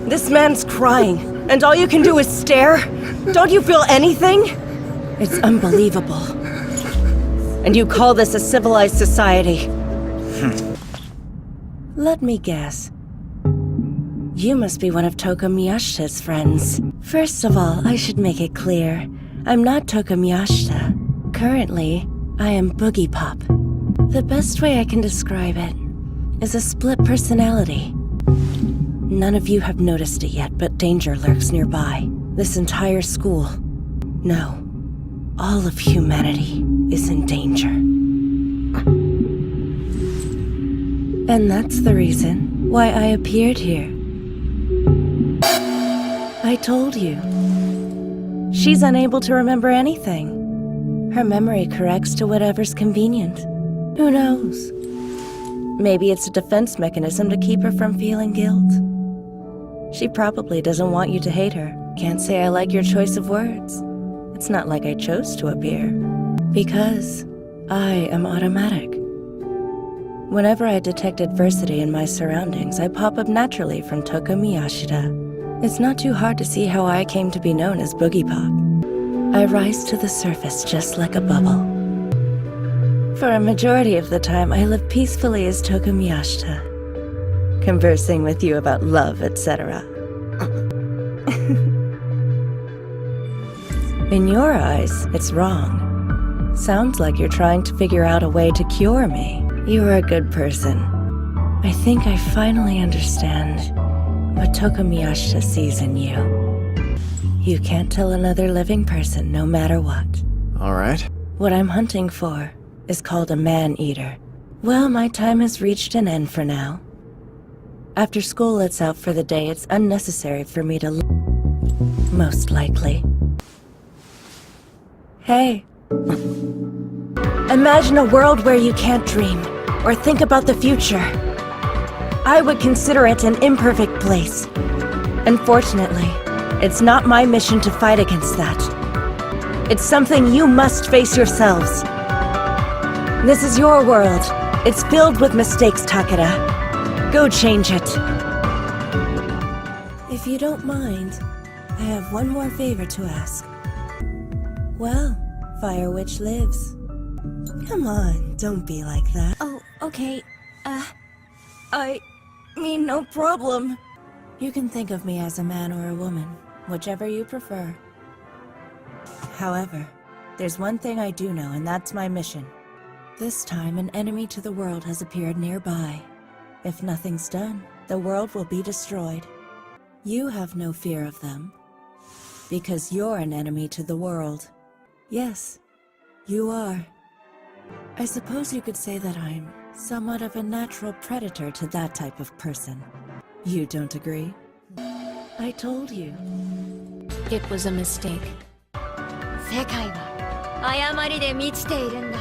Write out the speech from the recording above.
This man's crying, and all you can do is stare? Don't you feel anything? It's unbelievable. And you call this a civilized society? Let me guess. You must be one of Toka Miyashita's friends. First of all, I should make it clear. I'm not Toka Miyashita. Currently, I am Boogiepop. The best way I can describe it is a split personality. None of you have noticed it yet, but danger lurks nearby. This entire school, no, all of humanity is in danger. And that's the reason why I appeared here. I told you. She's unable to remember anything. Her memory corrects to whatever's convenient. Who knows? Maybe it's a defense mechanism to keep her from feeling guilt. She probably doesn't want you to hate her. Can't say I like your choice of words. It's not like I chose to appear. Because I am automatic. Whenever I detect adversity in my surroundings, I pop up naturally from Toka Miyashita. It's not too hard to see how I came to be known as Boogiepop. I rise to the surface just like a bubble. For a majority of the time, I live peacefully as Toka Miyashita, conversing with you about love, etc. In your eyes, it's wrong. Sounds like you're trying to figure out a way to cure me. You are a good person. I think I finally understand what Toka Miyashita sees in you. You can't tell another living person no matter what. All right. What I'm hunting for is called a man-eater. Well, my time has reached an end for now. After school lets out for the day, it's unnecessary for me to most likely. Hey. Imagine a world where you can't dream or think about the future. I would consider it an imperfect place. Unfortunately, it's not my mission to fight against that. It's something you must face yourselves. This is your world. It's filled with mistakes, Takeda. Go change it. If you don't mind, I have one more favor to ask. Well, Fire Witch lives. Come on, don't be like that. Oh, okay. I mean, no problem. You can think of me as a man or a woman, whichever you prefer. However, there's one thing I do know, and that's my mission. This time, an enemy to the world has appeared nearby. If nothing's done, the world will be destroyed. You have no fear of them, because you're an enemy to the world. Yes, you are. I suppose you could say that I'm somewhat of a natural predator to that type of person. You don't agree? I told you. It was a mistake. 世界は誤りで満ちているんだ。